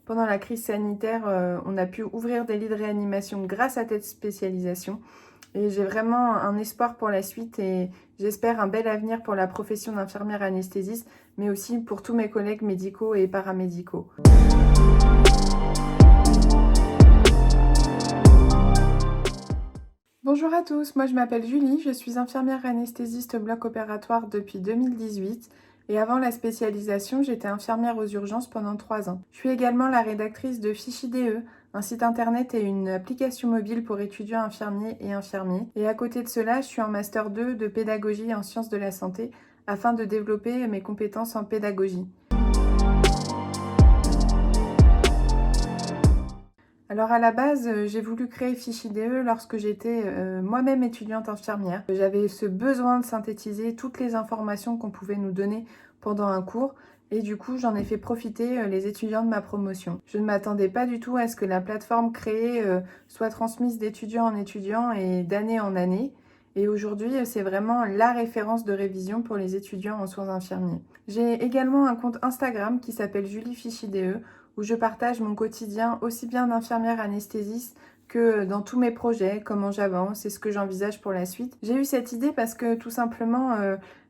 Pendant la crise sanitaire, on a pu ouvrir des lits de réanimation grâce à cette spécialisation. Et j'ai vraiment un espoir pour la suite et j'espère un bel avenir pour la profession d'infirmière anesthésiste, mais aussi pour tous mes collègues médicaux et paramédicaux. Bonjour à tous, moi je m'appelle Julie, je suis infirmière anesthésiste bloc opératoire depuis 2018 et avant la spécialisation, j'étais infirmière aux urgences pendant 3 ans. Je suis également la rédactrice de Fichidee, un site internet et une application mobile pour étudiants infirmiers et infirmiers. Et à côté de cela, je suis en master 2 de pédagogie en sciences de la santé afin de développer mes compétences en pédagogie. Alors à la base, j'ai voulu créer Fichidee lorsque j'étais moi-même étudiante infirmière. J'avais ce besoin de synthétiser toutes les informations qu'on pouvait nous donner pendant un cours et du coup j'en ai fait profiter les étudiants de ma promotion. Je ne m'attendais pas du tout à ce que la plateforme créée soit transmise d'étudiant en étudiant et d'année en année. Et aujourd'hui, c'est vraiment la référence de révision pour les étudiants en soins infirmiers. J'ai également un compte Instagram qui s'appelle Julie Fichidee où je partage mon quotidien aussi bien d'infirmière anesthésiste que dans tous mes projets, comment j'avance et ce que j'envisage pour la suite. J'ai eu cette idée parce que tout simplement,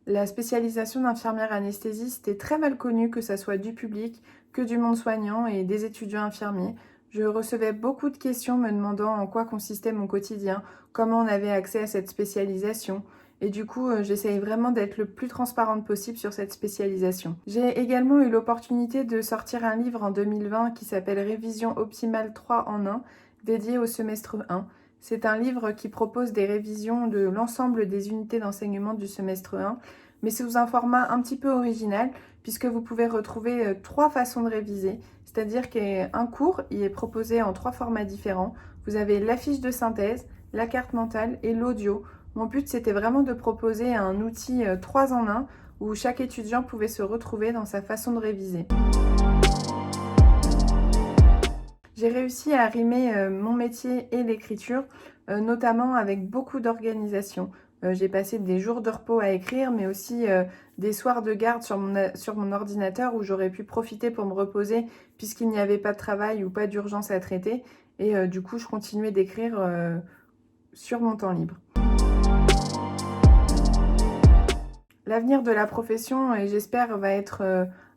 la spécialisation d'infirmière anesthésiste est très mal connue, que ce soit du public, que du monde soignant et des étudiants infirmiers. Je recevais beaucoup de questions me demandant en quoi consistait mon quotidien, comment on avait accès à cette spécialisation. Et du coup, j'essaye vraiment d'être le plus transparente possible sur cette spécialisation. J'ai également eu l'opportunité de sortir un livre en 2020 qui s'appelle Révision optimale 3 en 1, dédié au semestre 1. C'est un livre qui propose des révisions de l'ensemble des unités d'enseignement du semestre 1, mais sous un format un petit peu original, puisque vous pouvez retrouver 3 façons de réviser. C'est-à-dire qu'un cours, il est proposé en 3 formats différents. Vous avez la fiche de synthèse, la carte mentale et l'audio. Mon but, c'était vraiment de proposer un outil 3 en 1 où chaque étudiant pouvait se retrouver dans sa façon de réviser. J'ai réussi à rimer mon métier et l'écriture, notamment avec beaucoup d'organisation. J'ai passé des jours de repos à écrire, mais aussi des soirs de garde sur mon ordinateur où j'aurais pu profiter pour me reposer puisqu'il n'y avait pas de travail ou pas d'urgence à traiter. Et du coup, je continuais d'écrire sur mon temps libre. L'avenir de la profession, et j'espère, va être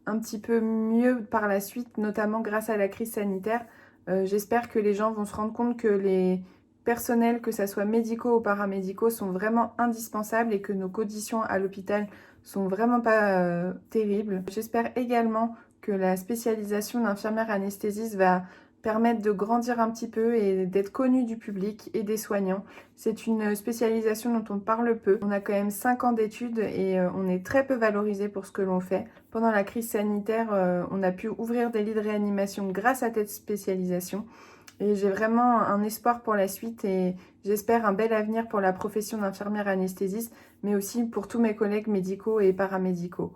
un petit peu mieux par la suite, notamment grâce à la crise sanitaire. J'espère que les gens vont se rendre compte que les personnels, que ce soit médicaux ou paramédicaux, sont vraiment indispensables et que nos conditions à l'hôpital sont vraiment pas terribles. J'espère également que la spécialisation d'infirmière anesthésiste va permettre de grandir un petit peu et d'être connue du public et des soignants. C'est une spécialisation dont on parle peu. On a quand même 5 ans d'études et on est très peu valorisé pour ce que l'on fait. Pendant la crise sanitaire, on a pu ouvrir des lits de réanimation grâce à cette spécialisation. Et j'ai vraiment un espoir pour la suite et j'espère un bel avenir pour la profession d'infirmière anesthésiste, mais aussi pour tous mes collègues médicaux et paramédicaux.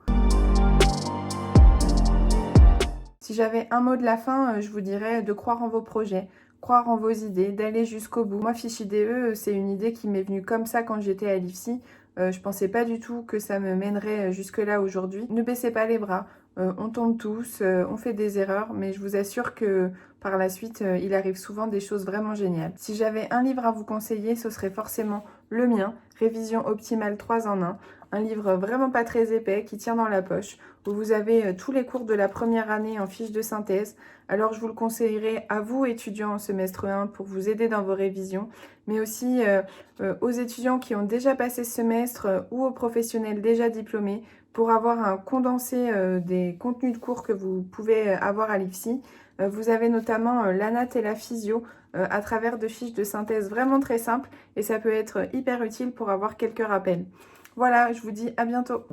Si j'avais un mot de la fin, je vous dirais de croire en vos projets, croire en vos idées, d'aller jusqu'au bout. Moi, Fichidee, c'est une idée qui m'est venue comme ça quand j'étais à l'IFSI. Je pensais pas du tout que ça me mènerait jusque-là aujourd'hui. Ne baissez pas les bras, on tombe tous, on fait des erreurs, mais je vous assure que par la suite, il arrive souvent des choses vraiment géniales. Si j'avais un livre à vous conseiller, ce serait forcément le mien, Révision optimale 3 en 1. Un livre vraiment pas très épais qui tient dans la poche, où vous avez tous les cours de la première année en fiche de synthèse. Alors je vous le conseillerais à vous, étudiants en semestre 1, pour vous aider dans vos révisions, mais aussi aux étudiants qui ont déjà passé ce semestre ou aux professionnels déjà diplômés, pour avoir un condensé des contenus de cours que vous pouvez avoir à l'IFSI. Vous avez notamment l'anat et la physio à travers de fiches de synthèse vraiment très simples et ça peut être hyper utile pour avoir quelques rappels. Voilà, je vous dis à bientôt.